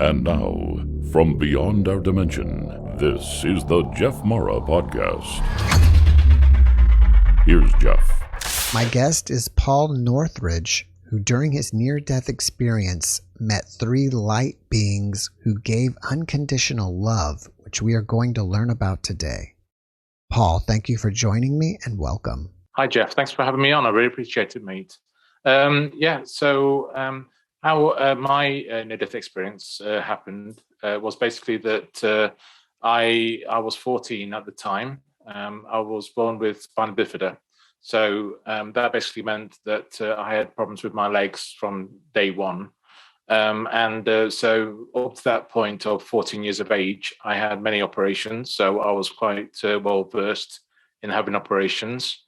And now, from beyond our dimension, this is the JeffMara podcast. Here's Jeff. My guest is Paul Northridge, who during his near-death experience met three light beings who gave unconditional love, which we are going to learn about today. Paul, thank you for joining me and welcome. Hi, Jeff. Thanks for having me on. I really appreciate it, mate. How my near-death experience happened was basically that I was 14 at the time. I was born with spina bifida. So that basically meant that I had problems with my legs from day one. So up to that point of 14 years of age, I had many operations. So I was quite well versed in having operations.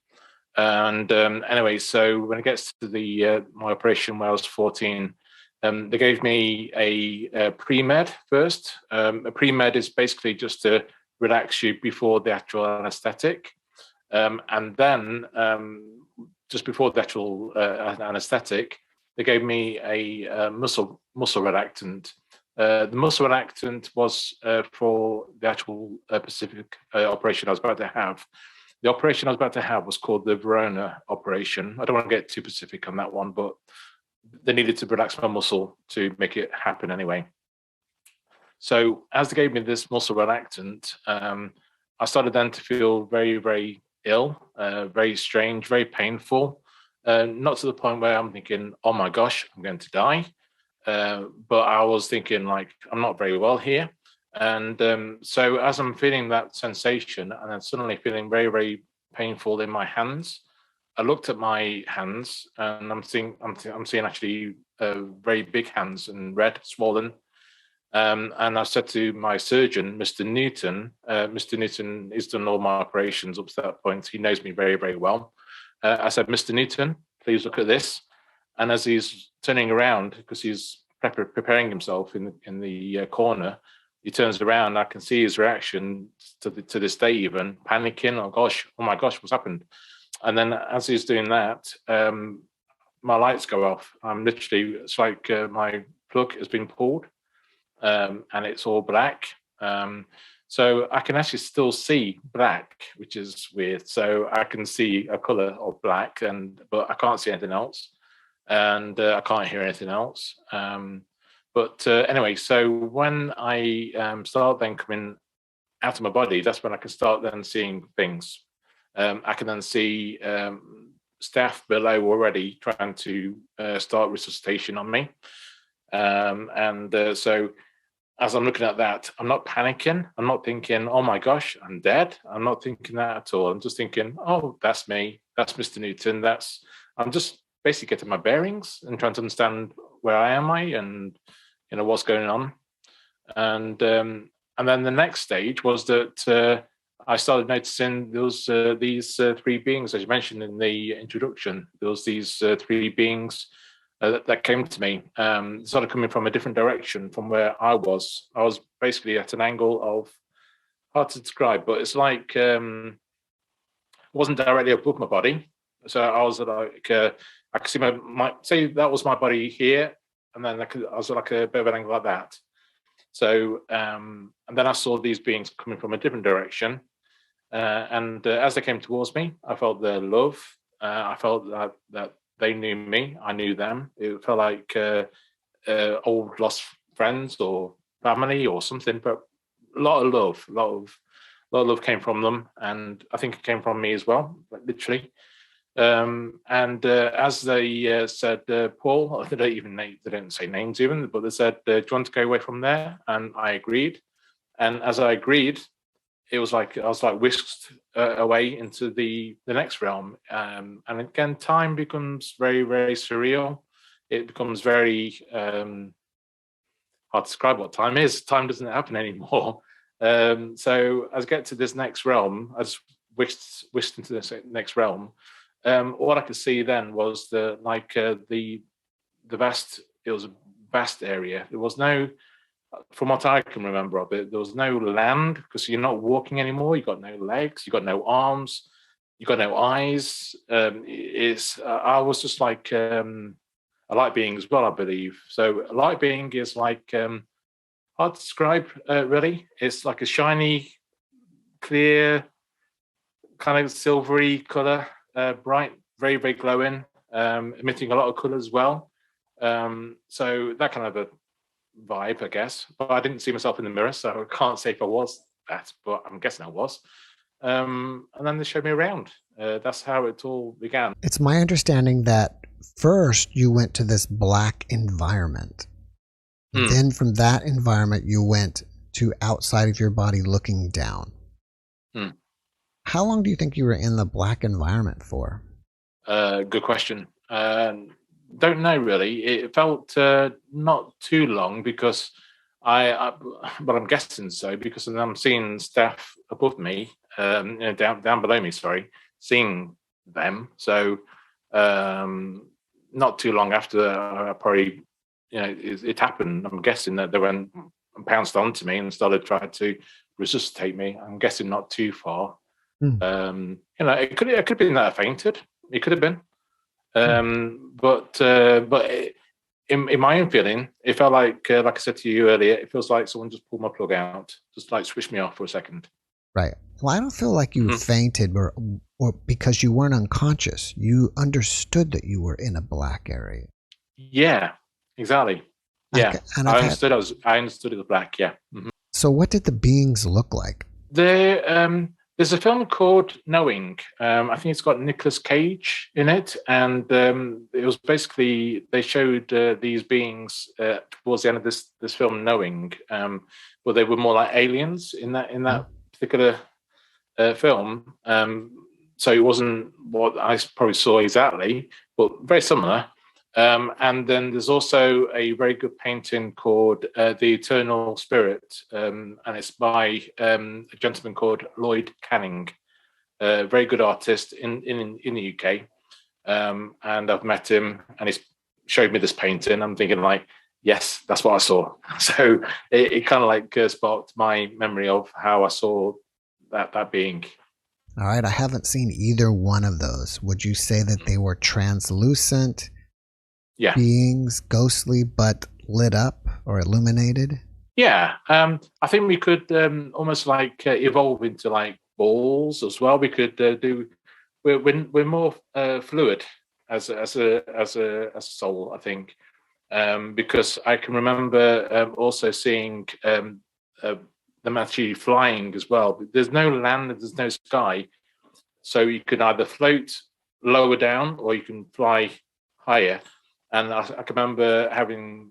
Anyway, so when it gets to my operation when I was 14, they gave me a pre-med first. A pre-med is basically just to relax you before the actual anesthetic. And then just before the actual anesthetic, they gave me a muscle relaxant. The muscle relaxant was for the actual specific operation I was about to have. The operation I was about to have was called the Verona operation. I don't want to get too specific on that one, but they needed to relax my muscle to make it happen anyway. So as they gave me this muscle relaxant, I started then to feel very, very ill, very strange, very painful. Not to the point where I'm thinking, oh my gosh, I'm going to die. But I was thinking like, I'm not very well here. And so as I'm feeling that sensation and then suddenly feeling very, very painful in my hands, I looked at my hands and I'm seeing actually very big hands and red, swollen. And I said to my surgeon, Mr. Newton, Mr. Newton has done all my operations up to that point. He knows me very, very well. I said, Mr. Newton, please look at this. And as he's turning around, because he's preparing himself in the corner, he turns around. I can see his reaction to this day, even panicking. Oh my gosh, what's happened? And then as he's doing that, my lights go off. It's like my plug has been pulled, and it's all black. So I can actually still see black, which is weird. So I can see a color of black, but I can't see anything else, and I can't hear anything else. Anyway, so when I start then coming out of my body, that's when I can start then seeing things. I can then see staff below already trying to start resuscitation on me. So as I'm looking at that, I'm not panicking. I'm not thinking, oh my gosh, I'm dead. I'm not thinking that at all. I'm just thinking, oh, that's me. That's Mr. Newton. I'm just basically getting my bearings and trying to understand where am I and what's going on. And then the next stage was that I started noticing there was these three beings, as you mentioned in the introduction. There was these three beings that came to me, started coming from a different direction from where I was. I was basically at an angle of, hard to describe, but it's like it wasn't directly above my body. So I was like, I could see say that was my body here, and then I was like a bit of an angle like that. So, and then I saw these beings coming from a different direction. As they came towards me, I felt their love. I felt that they knew me. I knew them. It felt like old lost friends or family or something, but a lot of love came from them. And I think it came from me as well, like literally. As they said, Paul, they didn't say names even, but they said, do you want to go away from there? And I agreed. And as I agreed, it was like I was like whisked away into the next realm. And again, time becomes very, very surreal. It becomes very hard to describe what time is. Time doesn't happen anymore. So as I get to this next realm, I just whisked into this next realm. What I could see then was the vast. It was a vast area. There was no, from what I can remember of it, there was no land because you're not walking anymore. You got no legs. You got no arms. You got no eyes. I was just like a light being as well, I believe. So a light being is like Hard to describe, really. It's like a shiny, clear, kind of silvery color, bright, very, very glowing, emitting a lot of color as well. So that kind of a vibe, I guess. But I didn't see myself in the mirror, so I can't say if I was that, but I'm guessing I was. And then they showed me around. That's how it all began. It's my understanding that first you went to this black environment. Then from that environment, you went to outside of your body looking down. How long do you think you were in the black environment for? Good question. Don't know really. It felt not too long because but I'm guessing so because I'm seeing staff above me, down below me. Sorry, seeing them. So not too long after I probably, it happened. I'm guessing that they went and pounced onto me and started trying to resuscitate me. I'm guessing not too far. It could have been that I fainted. It could have been. But in my own feeling, it felt like I said to you earlier, it feels like someone just pulled my plug out, just like switched me off for a second. Right. Well, I don't feel like you fainted or because you weren't unconscious. You understood that you were in a black area. Yeah, exactly. Yeah, I understood. I understood it was black. Yeah. So, what did the beings look like? There's a film called Knowing. I think it's got Nicolas Cage in it, and it was basically they showed these beings towards the end of this film, Knowing, where they were more like aliens in that particular film. So it wasn't what I probably saw exactly, but very similar. And then there's also a very good painting called The Eternal Spirit, and it's by a gentleman called Lloyd Canning, a very good artist in the UK. And I've met him, and he's showed me this painting. I'm thinking like, yes, that's what I saw. So it kind of like sparked my memory of how I saw that being. All right, I haven't seen either one of those. Would you say that they were translucent? Yeah. Beings, ghostly, but lit up or illuminated? Yeah. I think we could almost like evolve into like balls as well. We could we're more fluid as a soul, I think, because I can remember also seeing them actually flying as well. There's no land, there's no sky, so you can either float lower down or you can fly higher. And I can remember having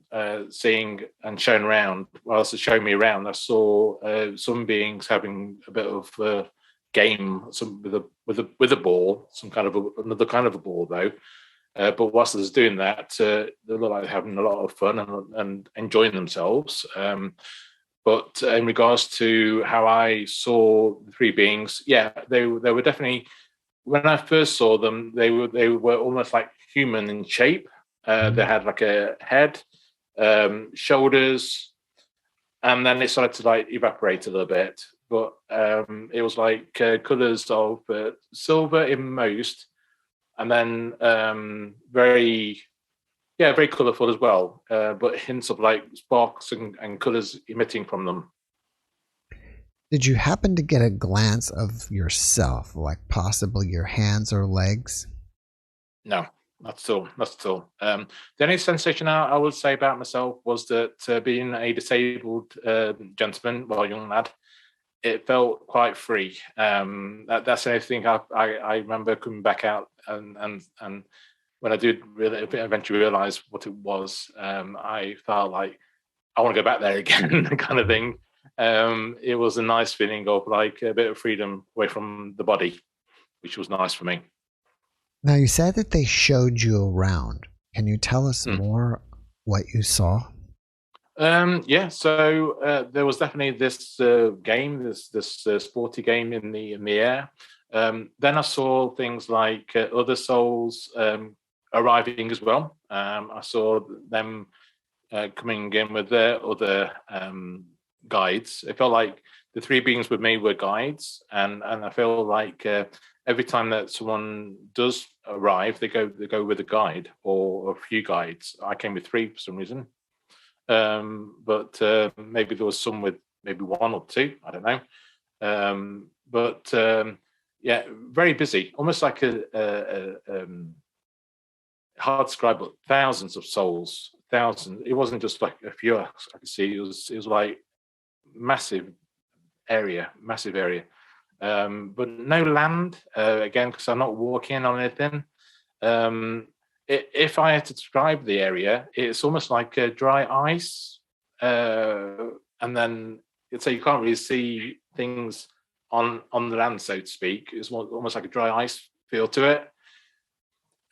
seeing and shown around. Whilst it showed me around, I saw some beings having a bit of game, some with a ball, some kind of another kind of a ball though. But whilst I was doing that, they looked like having a lot of fun and enjoying themselves. But in regards to how I saw the three beings, yeah, they were definitely. When I first saw them, they were almost like human in shape. They had like a head, shoulders, and then it started to like evaporate a little bit. But it was like colors of silver in most, and then very colorful as well. But hints of like sparks and colors emitting from them. Did you happen to get a glance of yourself, like possibly your hands or legs? No. Not at all. Not at all. The only sensation I would say about myself was that being a disabled gentleman, well, young lad, it felt quite free. That's the only thing I remember coming back out, and when I did really eventually realize what it was, I felt like I want to go back there again, kind of thing. It was a nice feeling of like a bit of freedom away from the body, which was nice for me. Now, you said that they showed you around. Can you tell us more what you saw? Yeah, so there was definitely this game, this sporty game in the air. Then I saw things like other souls arriving as well. I saw them coming in with their other guides. It felt like the three beings with me were guides, and I feel like every time that someone does arrive, they go with a guide or a few guides. I came with three for some reason. but maybe there was some with maybe one or two, I don't know. Yeah, very busy, almost like hard to describe, but thousands of souls, thousands. It wasn't just like a few I could see. It was like massive area, but no land, again, because I'm not walking on anything. If I had to describe the area, it's almost like a dry ice, and then so you can't really see things on the land, so to speak. It's almost like a dry ice feel to it.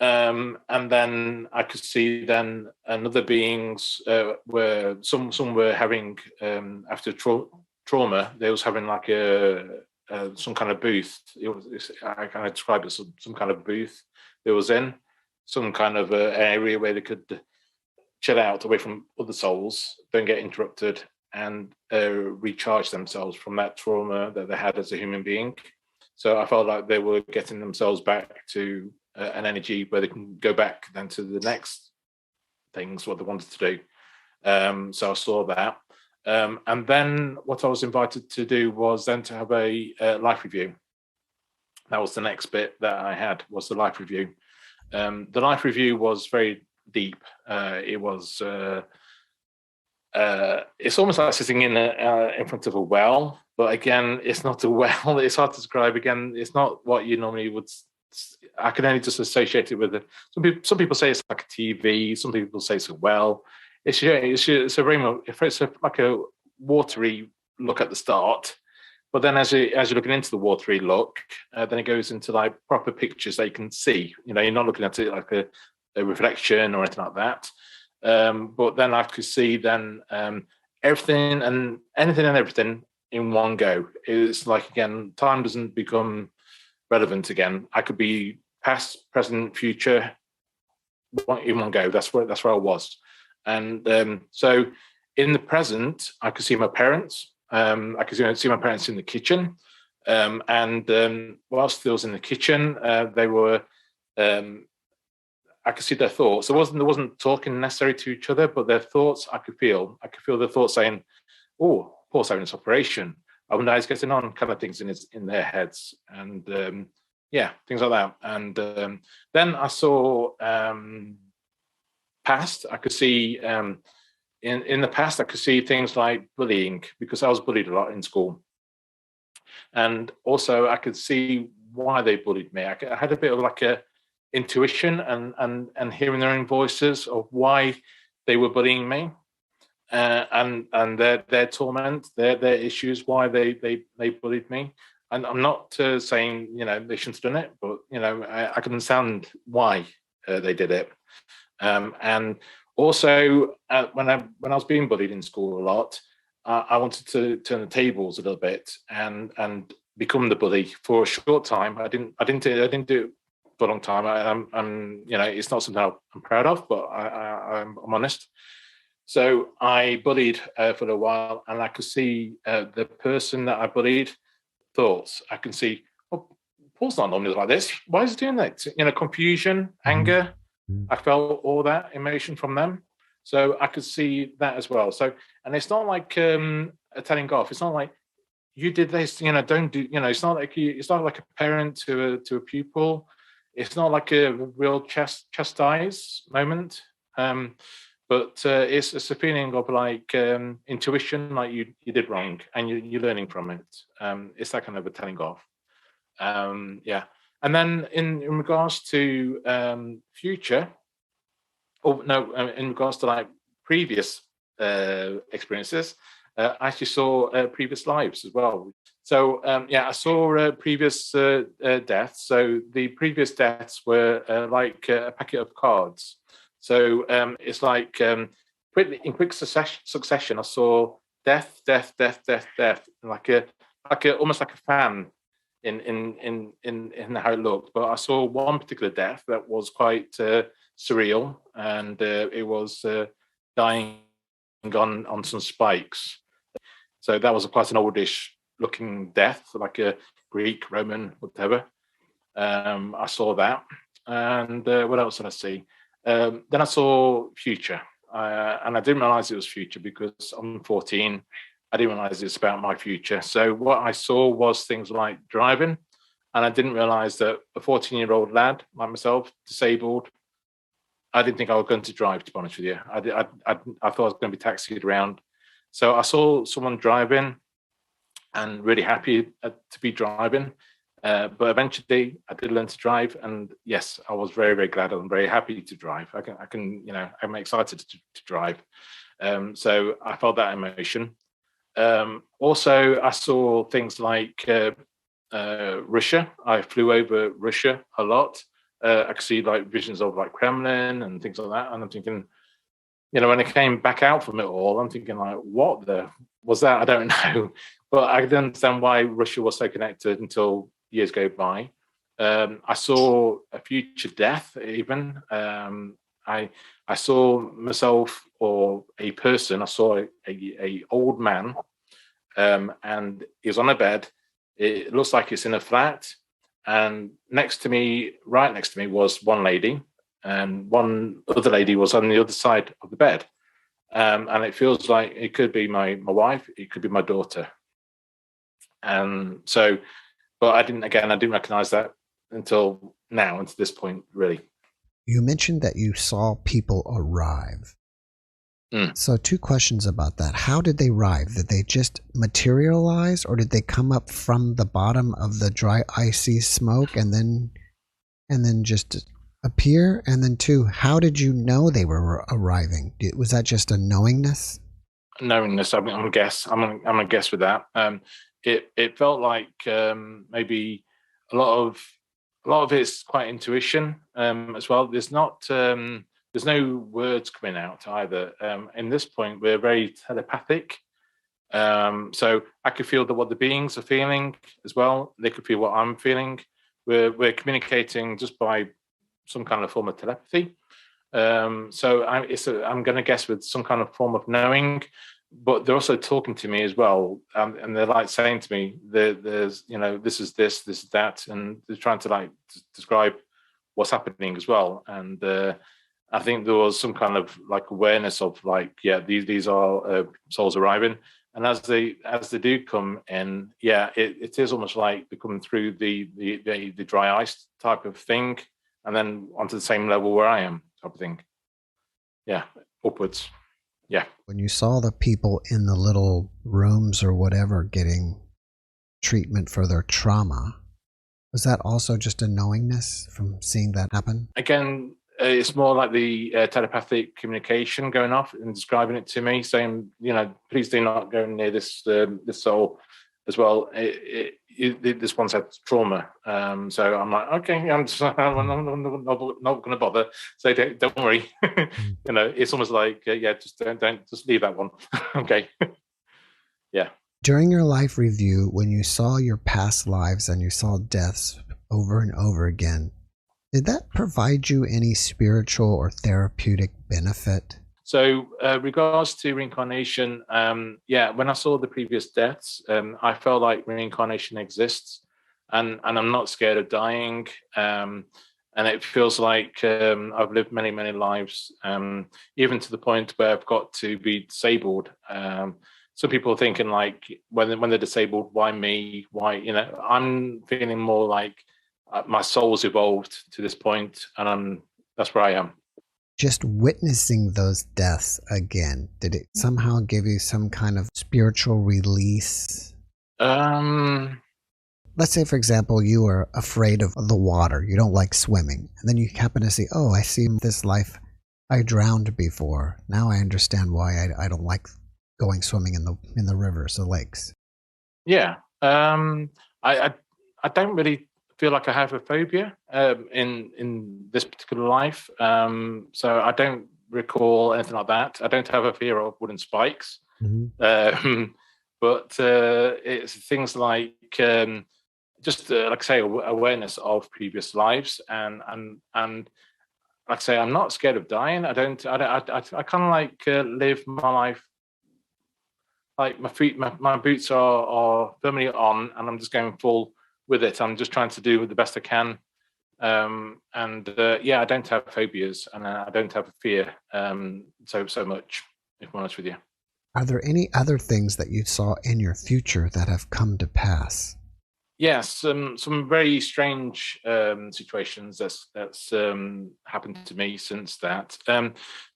And then I could see then another beings were some were having after trauma, they was having like some kind of booth. I kind of describe it as some kind of booth they was in, some kind of area where they could chill out away from other souls, don't get interrupted, and recharge themselves from that trauma that they had as a human being. So I felt like they were getting themselves back to an energy where they can go back then to the next things, what they wanted to do. So I saw that. And then what I was invited to do was then to have a life review. That was the next bit that I had, was the life review. The life review was very deep. It was it's almost like sitting in front of a well, but again, it's not a well. It's hard to describe. Again, it's not what you normally would. I can only just associate it with it. Some people say it's like a TV. Some people say it's a well. It's a very like a watery look at the start, but then as you're looking into the watery look, then it goes into like proper pictures that you can see. You know, you're not looking at it like a reflection or anything like that. But then I could see then everything and anything and everything in one go. It's like, again, time doesn't become relevant again. I could be past, present, future in one go. That's where I was. And so in the present, I could see my parents. I could see my parents in the kitchen. And whilst they was in the kitchen, they were I could see their thoughts. There wasn't talking necessarily to each other, but their thoughts I could feel. I could feel their thoughts saying, "Oh, Paul's having this operation. I wonder how he's getting on," kind of things in their heads, and yeah, things like that. And then I saw past. I could see in the past. I could see things like bullying, because I was bullied a lot in school, and also I could see why they bullied me. I had a bit of like a intuition and hearing their own voices of why they were bullying me, and their torment, their issues, why they bullied me. And I'm not saying they shouldn't have done it, but I can understand why they did it. And also when I was being bullied in school a lot, I wanted to turn the tables a little bit and become the bully for a short time. I didn't do it for a long time. I'm it's not something I'm proud of, but I'm honest. So I bullied for a while, and I could see the person that I bullied thoughts. I can see, oh, Paul's not normally like this. Why is he doing that? Confusion, anger. I felt all that emotion from them. So I could see that as well. So, and it's not like a telling off. It's not like you did this, don't do, it's not like a parent to a pupil. It's not like a real chastise moment, but it's a feeling of like intuition, like you did wrong, and you're learning from it. It's that kind of a telling off. Yeah, and then in regards to future, in regards to like previous experiences, I actually saw previous lives as well. So I saw previous deaths. So the previous deaths were like a packet of cards. So it's like in quick succession, I saw death, like almost like a fan in how it looked. But I saw one particular death that was quite surreal, and it was dying on some spikes. So that was quite an oldish looking death, like a Greek, Roman, whatever. I saw that. And what else did I see? Then I saw future. and I didn't realize it was future because I'm 14. I didn't realize it's about my future. So what I saw was things like driving, and I didn't realize that a 14-year-old lad like myself, disabled, I didn't think I was going to drive, to be honest with you. I thought I was going to be taxied around. So I saw someone driving and really happy to be driving. But eventually I did learn to drive. And yes, I was very, very glad and very happy to drive. I can, I'm excited to drive. So I felt that emotion. Also, I saw things like Russia. I flew over Russia a lot. I could see like visions of like Kremlin and things like that. And I'm thinking, when I came back out from it all, I'm thinking like, what the was that? I don't know. But I didn't understand why Russia was so connected until years go by. I saw a future death even. I saw myself or a person. I saw a old man, and he was on a bed. It looks like it's in a flat. And right next to me was one lady, and one other lady was on the other side of the bed. And it feels like it could be my wife, it could be my daughter. And so, but I didn't recognize that until now, until this point, really. You mentioned that you saw people arrive. So 2 questions about that. How did they arrive? Did they just materialize, or did they come up from the bottom of the dry, icy smoke and then just appear? And then 2, how did you know they were arriving? Was that just a knowingness? Knowingness. I'm gonna guess. I'm gonna guess with that. It felt like maybe a lot of it's quite intuition as well. There's no words coming out either. In this point, we're very telepathic. So I could feel what the beings are feeling as well. They could feel what I'm feeling. We're communicating just by some kind of form of telepathy. So I'm going to guess with some kind of form of knowing, but they're also talking to me as well. And they're like saying to me, there's, this is this is that. And they're trying to like describe what's happening as well. And I think there was some kind of like awareness of like, yeah, these are souls arriving, and as they do come in, yeah, it is almost like they're coming through the dry ice type of thing, and then onto the same level where I am, type of thing. Yeah, upwards. Yeah. When you saw the people in the little rooms or whatever getting treatment for their trauma, was that also just a knowingness from seeing that happen? Again, it's more like the telepathic communication going off and describing it to me, saying, please do not go near this soul as well. This one's had trauma. So I'm like, okay, I'm not going to bother. So don't worry. It's almost like, just don't just leave that one. Okay. Yeah. During your life review, when you saw your past lives and you saw deaths over and over again, did that provide you any spiritual or therapeutic benefit? So, regards to reincarnation, when I saw the previous deaths, I felt like reincarnation exists, and I'm not scared of dying. And it feels like I've lived many, many lives, even to the point where I've got to be disabled. Some people are thinking like, when they're disabled, why me? Why, I'm feeling more like my soul's evolved to this point, and that's where I am. Just witnessing those deaths again, did it somehow give you some kind of spiritual release? Let's say, for example, you are afraid of the water. You don't like swimming. And then you happen to see, oh, I see this life. I drowned before. Now I understand why I don't like going swimming in the rivers, the lakes. Yeah. I don't really feel like I have a phobia in this particular life. So I don't recall anything like that. I don't have a fear of wooden spikes. Mm-hmm. But it's things like just like I say, awareness of previous lives, and like I say, I'm not scared of dying. I kind of like live my life like my boots are firmly on, and I'm just going full with it. I'm just trying to do the best I can Yeah, I don't have phobias, and I don't have a fear so much, if I'm honest with you. Are there any other things that you saw in your future that have come to pass? Yes, some very strange situations that's happened to me since that.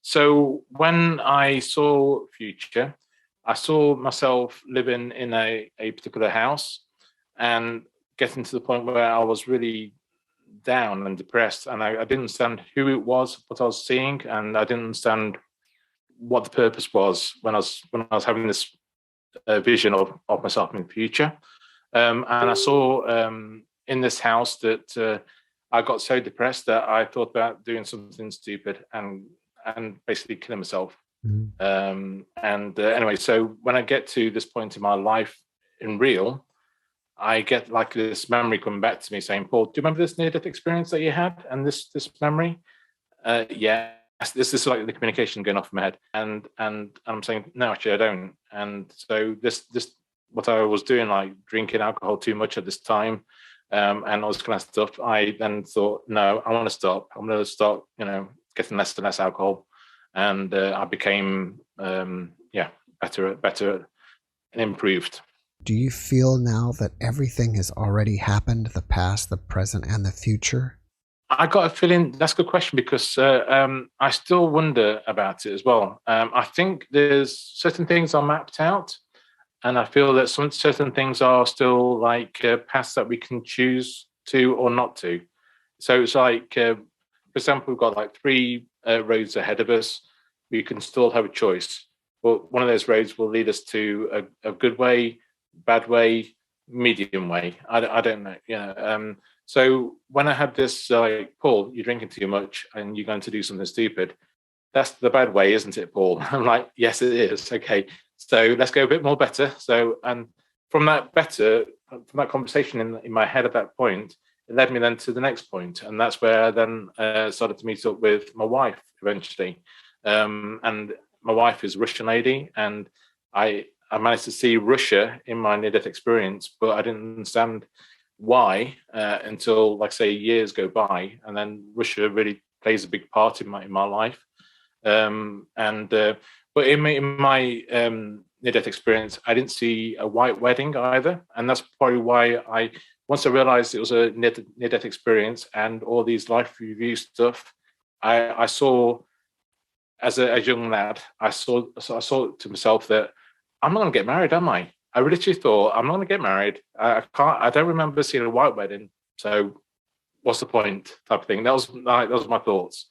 So when I saw future, I saw myself living in a particular house and getting to the point where I was really down and depressed, and I didn't understand who it was, what I was seeing, and I didn't understand what the purpose was when I was having this vision of myself in the future. And I saw in this house that I got so depressed that I thought about doing something stupid and basically killing myself. Anyway, so when I get to this point in my life in real, I get like this memory coming back to me saying, Paul, do you remember this near-death experience that you had and this memory? Yeah. This is like the communication going off in my head, and I'm saying no, actually I don't. And so this what I was doing, like drinking alcohol too much at this time, and all this kind of stuff. I then thought, no, I want to stop. I'm going to start, getting less and less alcohol, and I became better and improved. Do you feel now that everything has already happened, the past, the present, and the future? I got a feeling that's a good question, because I still wonder about it as well. I think there's certain things are mapped out, and I feel that some certain things are still like paths that we can choose to or not to. So it's like, for example, we've got like 3 roads ahead of us. We can still have a choice, but one of those roads will lead us to a good way, bad way, medium way. I don't know. So when I had this, like, Paul, you're drinking too much and you're going to do something stupid. That's the bad way, isn't it, Paul? I'm like, yes, it is. Okay, so let's go a bit more better. So, and from that conversation in my head at that point, it led me then to the next point, and that's where I then started to meet up with my wife eventually. And my wife is a Russian lady, and I managed to see Russia in my near-death experience, but I didn't understand why until, like, say, years go by, and then Russia really plays a big part in my life. But in my near-death experience, I didn't see a white wedding either, and that's probably why once I realized it was a near-death experience and all these life review stuff, I saw, as a young lad, I saw to myself that I'm not going to get married, am I? I literally thought, I'm not going to get married. I can't. I don't remember seeing a white wedding, so what's the point? Type of thing. That was my thoughts.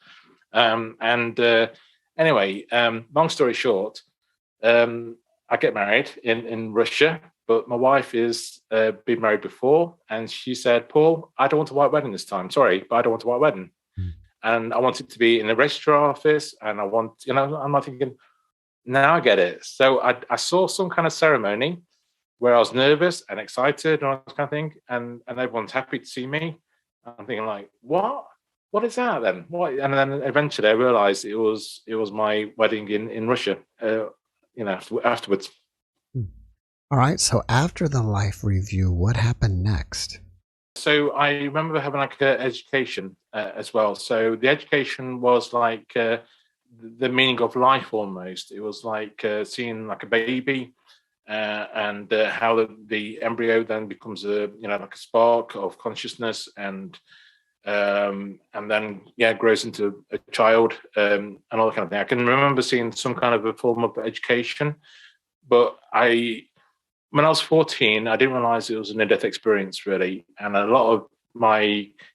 Anyway, long story short, I get married in Russia, but my wife is been married before, and she said, Paul, I don't want a white wedding this time. Sorry, but I don't want a white wedding. And I want it to be in a registrar office, and I want, I'm not thinking, now I get it. So I saw some kind of ceremony where I was nervous and excited and all that kind of thing, and everyone's happy to see me. I'm thinking, like, what is that then? What? And then eventually I realized it was my wedding in Russia. Afterwards. All right. So after the life review, what happened next? So I remember having like an education as well. So the education was like the meaning of life almost. It was like seeing like a baby and how the embryo then becomes like a spark of consciousness, and then grows into a child, and all that kind of thing. I can remember seeing some kind of a form of education, but when I was 14, I didn't realize it was a near-death experience really. And a lot of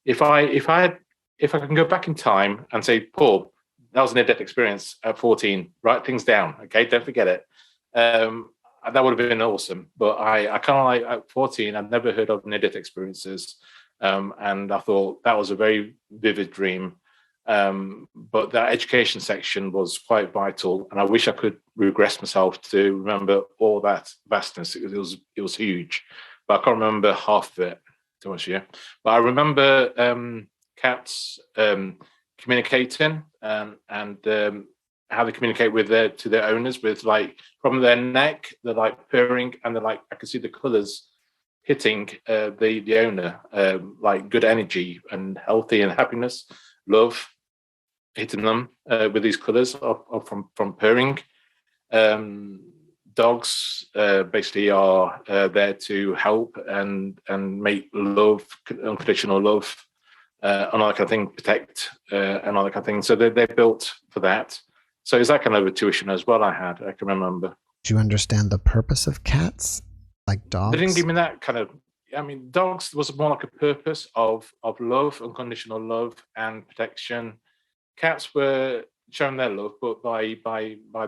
if I can go back in time and say, Paul, that was a near-death experience at 14, write things down, okay, don't forget it. That would have been awesome. But I kind of, like, at 14, I'd never heard of near-death experiences. And I thought that was a very vivid dream. But that education section was quite vital, and I wish I could regress myself to remember all that vastness. It was huge, but I can't remember half of it, to be honest with you. But I remember cats communicating and how they communicate to their owners, with, like, from their neck, they're like purring, and they're like, I can see the colors hitting the owner, like good energy and healthy and happiness, love, hitting them with these colours from purring. Dogs basically are there to help and make love, unconditional love, and all that kind of thing, protect, and all that kind of thing. So they're built for that. So it's that kind of intuition as well. I can remember. Do you understand the purpose of cats, like dogs? They didn't give me that kind of. I mean, dogs was more like a purpose of love, unconditional love, and protection. Cats were showing their love, but by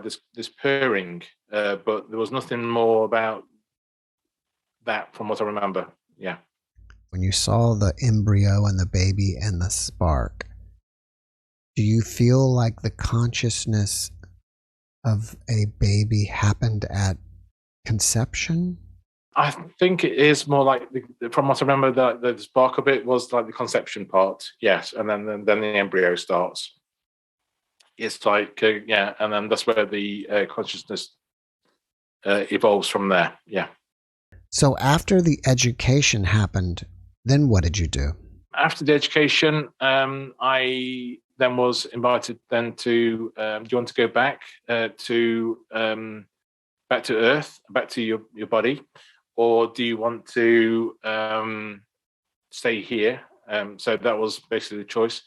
this purring. But there was nothing more about that, from what I remember. Yeah. When you saw the embryo and the baby and the spark, do you feel like the consciousness of a baby happened at conception? I think it is more like, from what I remember, the spark of it was like the conception part, yes, and then the embryo starts. It's like, yeah, and then that's where the consciousness evolves from there, yeah. So after the education happened, then what did you do? After the education, I then was invited then to, do you want to go back to Earth, back to your body, or do you want to stay here? So that was basically the choice.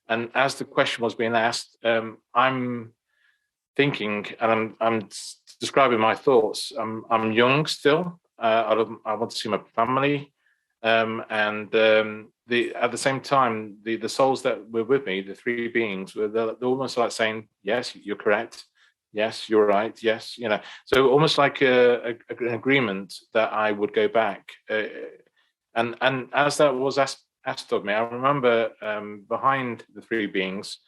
And as the question was being asked, I'm thinking, and I'm describing my thoughts. I'm young still. I want to see my family, and at the same time, the souls that were with me, the three beings, they're almost like saying, "Yes, you're correct. Yes, you're right. Yes, you know." So almost like an agreement that I would go back. And as that was asked of me, I remember behind the three beings,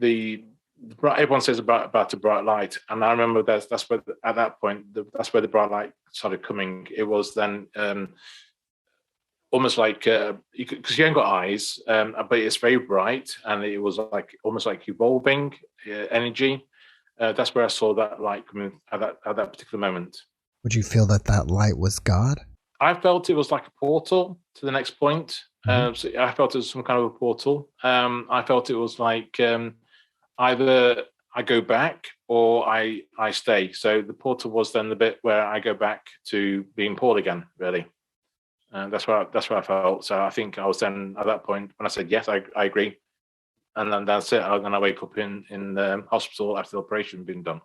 everyone says about a bright light, and I remember that's where at that point that's where the bright light started coming. It was then almost like because you ain't got eyes, but it's very bright, and it was like almost like evolving energy. That's where I saw that light coming at that particular moment. Would you feel that that light was God? I felt it was like a portal to the next point. Mm-hmm. So I felt it was some kind of a portal. I felt it was like either I go back or I stay. So the portal was then the bit where I go back to being Paul again, really. That's where I felt. So I think I was then at that point when I said yes, I agree, and then that's it. And then I wake up in the hospital after the operation being done.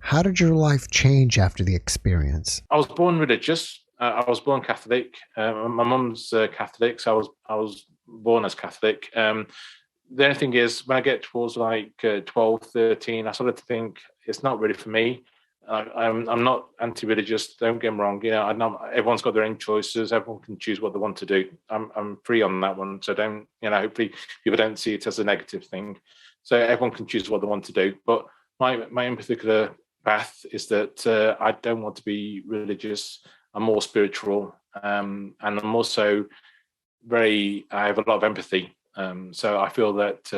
How did your life change after the experience? I was born religious. I was born Catholic. My mum's Catholic, so I was born as Catholic. The only thing is, when I get towards like 12, 13, I started to think it's not really for me. I'm not anti-religious. Don't get me wrong. You know, everyone's got their own choices. Everyone can choose what they want to do. I'm free on that one. So don't, you know, hopefully people don't see it as a negative thing. So everyone can choose what they want to do. But my in particular path is that I don't want to be religious. I'm more spiritual, and I'm also I have a lot of empathy. So I feel that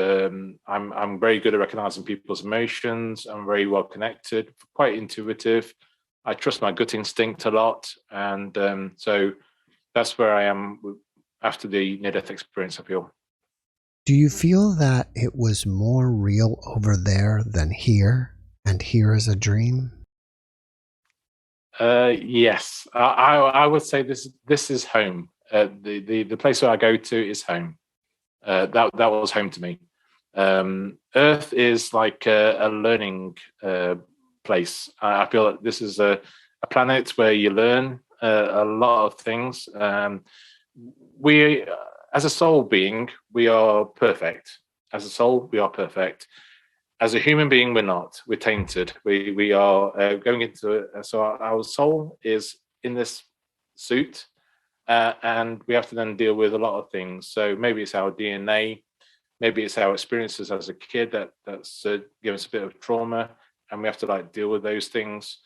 I'm very good at recognizing people's emotions. I'm very well connected, quite intuitive. I trust my gut instinct a lot, and so that's where I am after the near-death experience, I feel. Do you feel that it was more real over there than here, and here is a dream? Yes, I would say this is home. The place where I go to is home. That was home to me. Earth is like a learning place. I feel that this is a planet where you learn a lot of things. We, as a soul being, we are perfect. As a soul, we are perfect. As a human being, we're not. We're tainted. We are going into it. So our soul is in this suit, and we have to then deal with a lot of things. So maybe it's our DNA, maybe it's our experiences as a kid that's given us a bit of trauma, and we have to like deal with those things.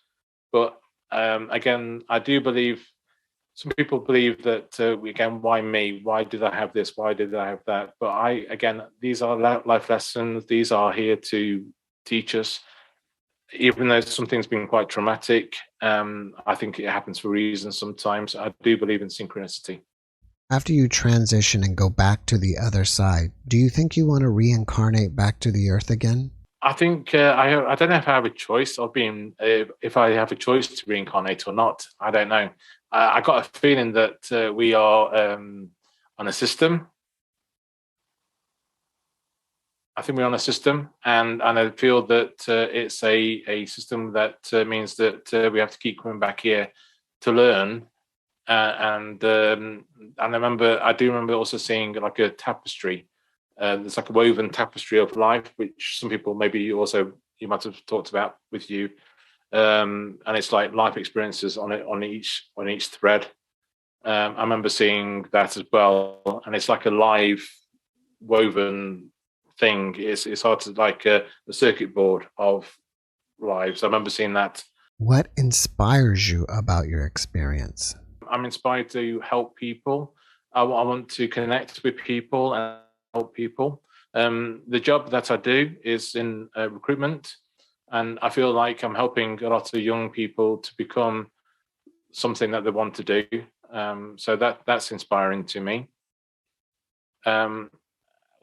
But again, I do believe some people believe that again, why me? Why did I have this? Why did I have that? But these are life lessons. These are here to teach us. even though something's been quite traumatic, I think it happens for a reason sometimes. I do believe in synchronicity. After you transition and go back to the other side, do you think you want to reincarnate back to the earth again? I think I don't know if I have a choice of being if I have a choice to reincarnate or not. I don't know. I got a feeling that we are on a system. I think we're on a system, and I feel that it's a system that means that we have to keep coming back here to learn. And I do remember also seeing like a tapestry. There's like a woven tapestry of life, which some people maybe you might have talked about with you. And it's like life experiences on each thread. I remember seeing that as well, and it's like a live woven thing. It's hard to like the circuit board of lives. I remember seeing that. What inspires you about your experience? I'm inspired to help people. I want to connect with people and help people. The job that I do is in recruitment, and I feel like I'm helping a lot of young people to become something that they want to do. So that's inspiring to me.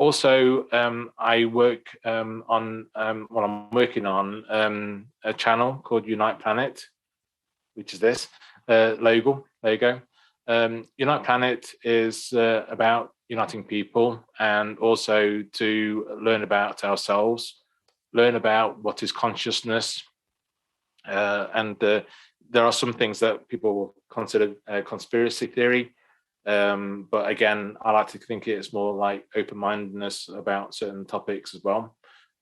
Also, I work I'm working on a channel called Unite Planet, which is this logo. Unite Planet is about uniting people and also to learn about ourselves, learn about what is consciousness. And there are some things that people will consider conspiracy theory. But again, I like to think it's more like open-mindedness about certain topics as well.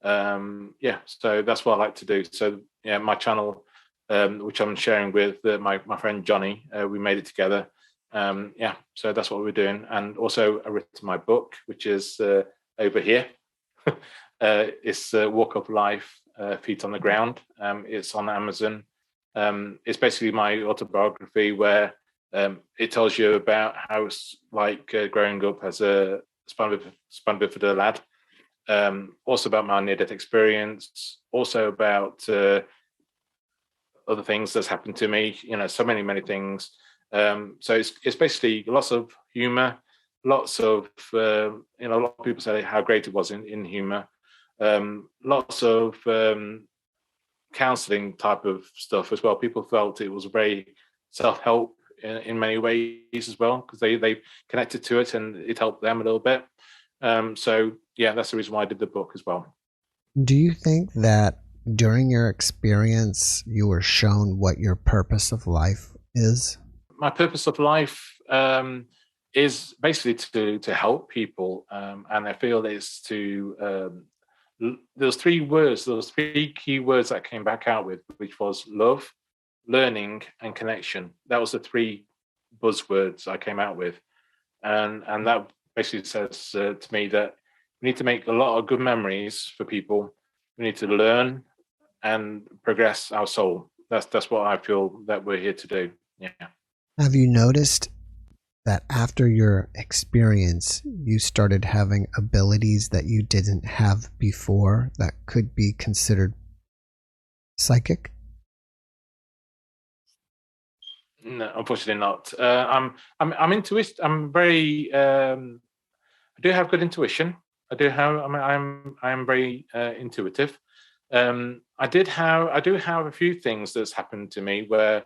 So that's what I like to do. So yeah, my channel, which I'm sharing with my friend Johnny, we made it together. So that's what we're doing. And also I written my book, which is over here. It's Walk of Life, Feet on the Ground. It's on Amazon. It's basically my autobiography where it tells you about how it's like growing up as a spina bifida lad. Also about my near-death experience. Also about other things that's happened to me. So many things. So it's basically lots of humor, lots of a lot of people say how great it was in humor. Lots of counseling type of stuff as well. People felt it was very self-help in many ways as well, because they connected to it and it helped them a little bit. So yeah, that's the reason why I did the book as well. Do you think that during your experience you were shown what your purpose of life is? My purpose of life is basically to help people, and I feel it's to those three key words that I came back out with, which was love, learning, and connection. That was the three buzzwords I came out with, and that basically says to me that we need to make a lot of good memories for people. We need to learn and progress our soul. That's what I feel that we're here to do. Yeah. Have you noticed that after your experience, you started having abilities that you didn't have before that could be considered psychic? No, unfortunately not. I'm intuitive. I'm very. I do have good intuition. I do have. I'm very intuitive. I do have a few things that's happened to me where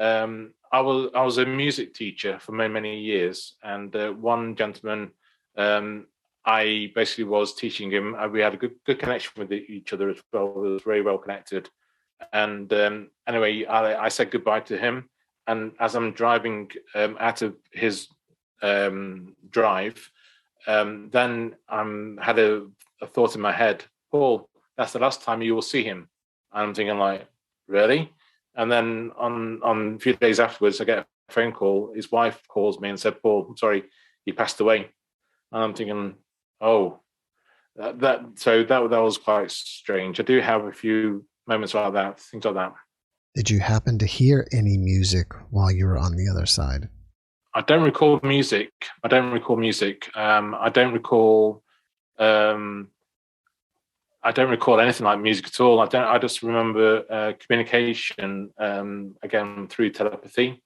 I was a music teacher for many years, and one gentleman, I basically was teaching him. We had a good connection with each other as well. We was very well connected. And anyway, I said goodbye to him. And as I'm driving out of his drive, then I had a thought in my head, Paul, that's the last time you will see him. And I'm thinking like, really? And then on a few days afterwards, I get a phone call. His wife calls me and said, Paul, I'm sorry, he passed away. And I'm thinking, oh, that was quite strange. I do have a few moments like that, things like that. Did you happen to hear any music while you were on the other side? I don't recall music. I don't recall. I don't recall anything like music at all. I just remember communication, again, through telepathy.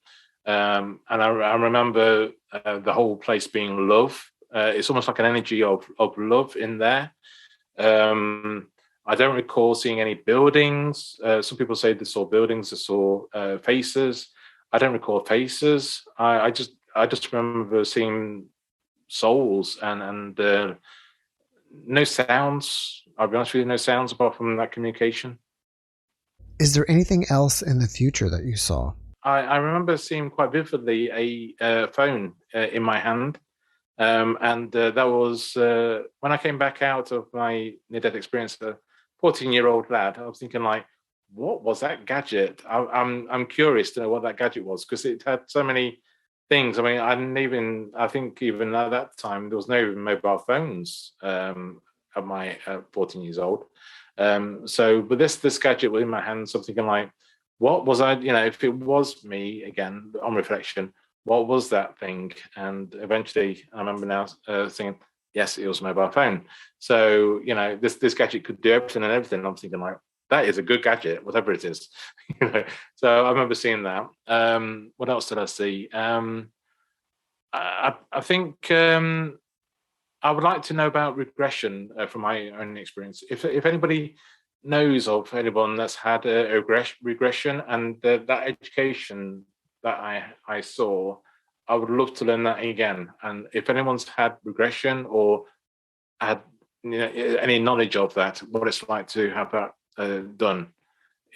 And I remember the whole place being love. It's almost like an energy of love in there. I don't recall seeing any buildings. Some people say they saw buildings, they saw faces. I don't recall faces. I just remember seeing souls and no sounds. I'll be honest with you, no sounds apart from that communication. Is there anything else in the future that you saw? I remember seeing quite vividly a phone in my hand. And that was when I came back out of my near-death experience, a 14-year-old lad. I was thinking, like, what was that gadget? I'm curious to know what that gadget was, because it had so many things. I mean, I think even at that time, there was no mobile phones at my 14 years old. But this gadget was in my hand, so I'm thinking, like, what was I, if it was me, again, on reflection, what was that thing? And eventually, I remember now thinking, yes, it was a mobile phone. So, this gadget could do everything and everything. I'm thinking, like, that is a good gadget, whatever it is. So I remember seeing that. What else did I see? I think I would like to know about regression from my own experience. If anybody knows of anyone that's had a regression, and that education that I saw, I would love to learn that again. And if anyone's had regression or had any knowledge of that, what it's like to have that done,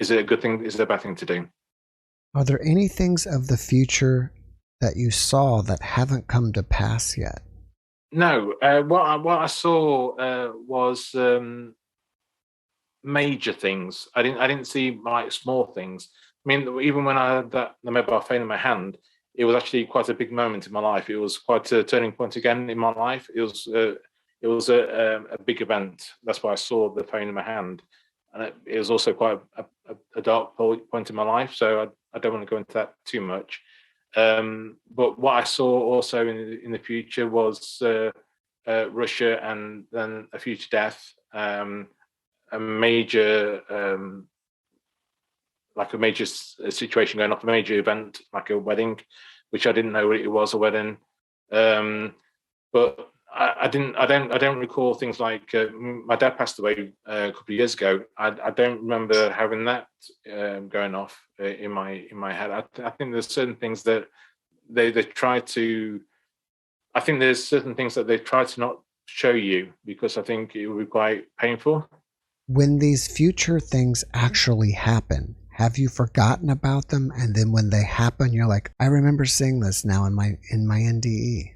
is it a good thing? Is it a bad thing to do? Are there any things of the future that you saw that haven't come to pass yet? No. What I saw was major things. I didn't see like small things. I mean, even when I had the mobile phone in my hand, it was actually quite a big moment in my life. It was quite a turning point again in my life. It was a big event. That's why I saw the phone in my hand, and it was also quite a dark point in my life. So I don't want to go into that too much. But what I saw also in the future was Russia, and then a future death. A major like a major situation going off, a major event like a wedding, which I didn't know it was a wedding. But I don't recall things like my dad passed away a couple of years ago. I don't remember having that going off in my head. I think there's certain things that they try to. I think there's certain things that they try to not show you, because I think it would be quite painful. When these future things actually happen, have you forgotten about them? And then when they happen, you're like, I remember seeing this now in my NDE.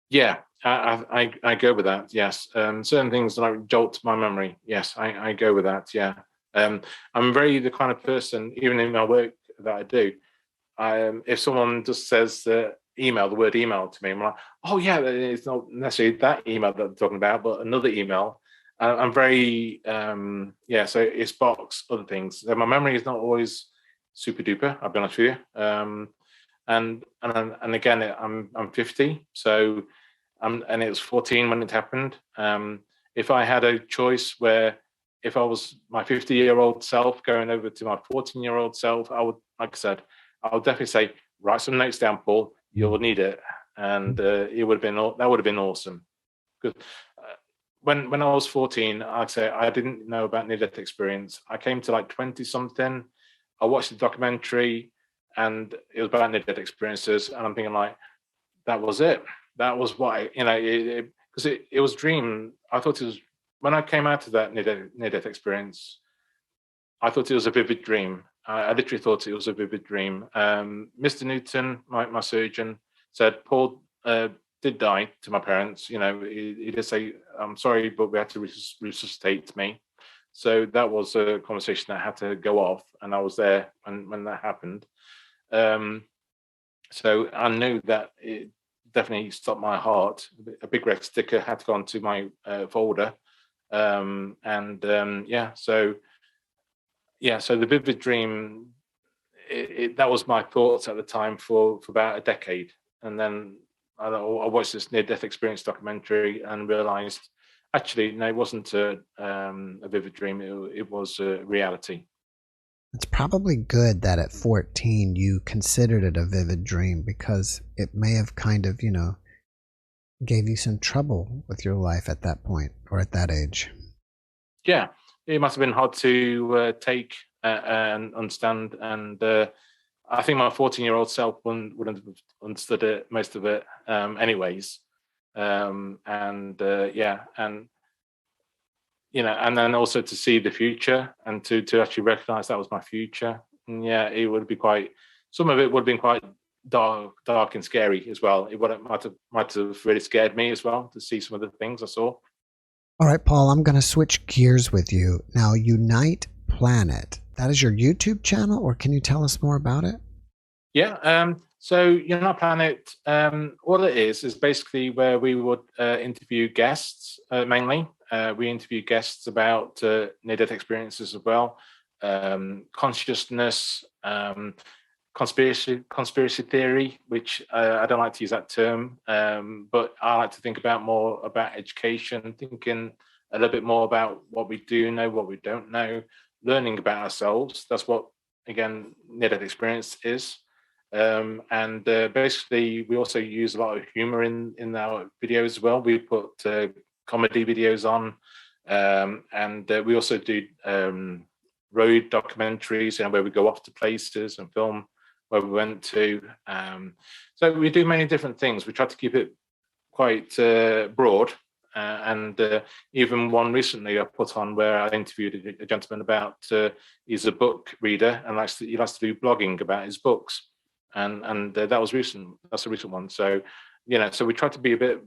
Yeah, I go with that. Yes, certain things like jolt my memory. Yes, I go with that. Yeah, I'm very the kind of person, even in my work that I do. If someone just says the word email to me, I'm like, oh yeah, it's not necessarily that email that I'm talking about, but another email. I'm very so it sparks other things. So my memory is not always super duper, I'll be honest with you. And again, I'm 50, so and it was 14 when it happened. If I had a choice where, if I was my 50-year-old self going over to my 14-year-old self, I would, like I said, I would definitely say, write some notes down, Paul. You'll need it, and it would have been that would have been awesome. Because when I was 14, I'd say I didn't know about near-death experience. I came to like 20 something. I watched the documentary, and it was about near-death experiences, and I'm thinking, like, that was it. That was why, because it was dream. I thought it was, when I came out of that near-death experience, I thought it was a vivid dream. I literally thought it was a vivid dream. Mr. Newton, my surgeon, said Paul did die to my parents. He did say, I'm sorry, but we had to resuscitate me. So that was a conversation that had to go off, and I was there when that happened. So I knew that it definitely stopped my heart. A big red sticker had to go onto my folder. So the vivid dream, that was my thoughts at the time for about a decade. And then I watched this near-death experience documentary and realized actually, no, it wasn't a vivid dream. It was a reality. It's probably good that at 14 you considered it a vivid dream, because it may have kind of, gave you some trouble with your life at that point or at that age. Yeah, it must have been hard to take and understand. And I think my 14-year-old self wouldn't have understood it, most of it, anyways. And then also to see the future and to actually recognize that was my future. And yeah, it would be some of it would have been quite dark and scary as well. It might have really scared me as well to see some of the things I saw. All right, Paul, I'm going to switch gears with you. Now, Unite Planet, that is your YouTube channel, or can you tell us more about it? Yeah, so Unite Planet, all it is basically where we would interview guests, mainly. We interview guests about near-death experiences as well, consciousness, conspiracy theory, which I don't like to use that term, but I like to think more about education, thinking a little bit more about what we do know, what we don't know, learning about ourselves. That's what, again, near-death experience is. And basically, we also use a lot of humor in our videos as well. We put comedy videos on, and we also do road documentaries, where we go off to places and film where we went to. So we do many different things. We try to keep it quite broad. And even one recently I put on where I interviewed a gentleman about, he's a book reader and he likes to do blogging about his books. And that was recent. That's a recent one. So, so we try to be a bit,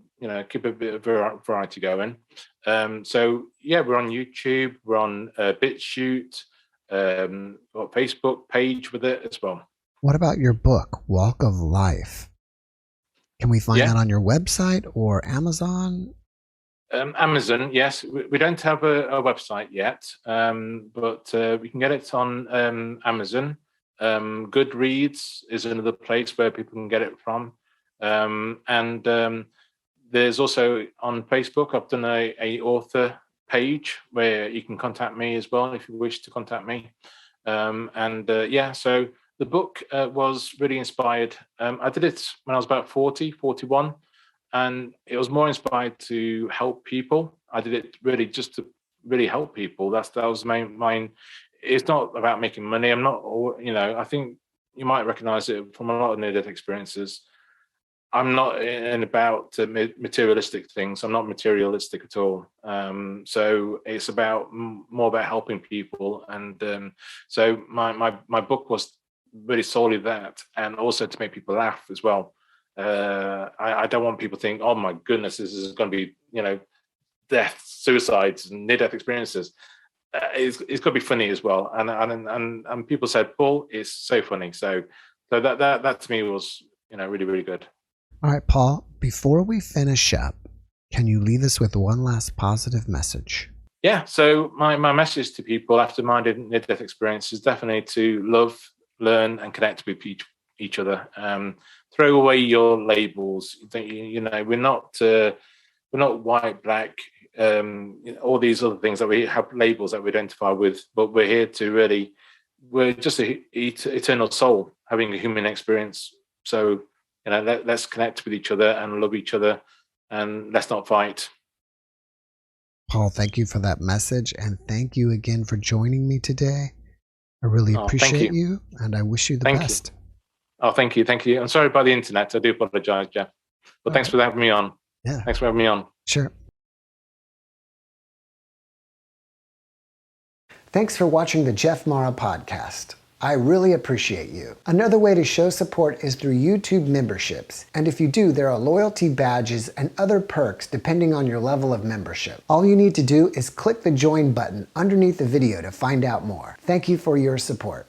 keep a bit of variety going. So yeah, we're on YouTube, we're on BitChute, got a Facebook page with it as well. What about your book, Walk of Life? Can we find that on your website or Amazon? Amazon, yes. We don't have a website yet, but we can get it on Amazon. Goodreads is another place where people can get it from. And there's also on Facebook, I've done a author page where you can contact me as well if you wish to contact me. So the book was really inspired. I did it when I was about 41, and it was more inspired to help people. I did it really just to really help people. That was mine. It's not about making money. I'm not, I think you might recognize it from a lot of near-death experiences. I'm not about materialistic things. I'm not materialistic at all. So it's more about helping people. And so my book was really solely that, and also to make people laugh as well. I don't want people to think, oh my goodness, this is going to be, death, suicides, and near-death experiences. It's got to be funny as well. And people said, Paul, it's so funny. So that to me was, really, really good. All right, Paul, before we finish up, can you leave us with one last positive message? Yeah, so my message to people after my near-death experience is definitely to love, learn, and connect with each other. Throw away your labels. We're not white, black, all these other things that we have labels that we identify with, but we're here to we're just an eternal soul having a human experience. So, let's connect with each other and love each other, and let's not fight. Paul, thank you for that message, and thank you again for joining me today. I really appreciate you, and I wish you the best. Oh, thank you. I'm sorry about the internet. I do apologize, Jeff. But thanks for having me on. Yeah. Thanks for having me on. Sure. Thanks for watching the JeffMara podcast. I really appreciate you. Another way to show support is through YouTube memberships. And if you do, there are loyalty badges and other perks depending on your level of membership. All you need to do is click the join button underneath the video to find out more. Thank you for your support.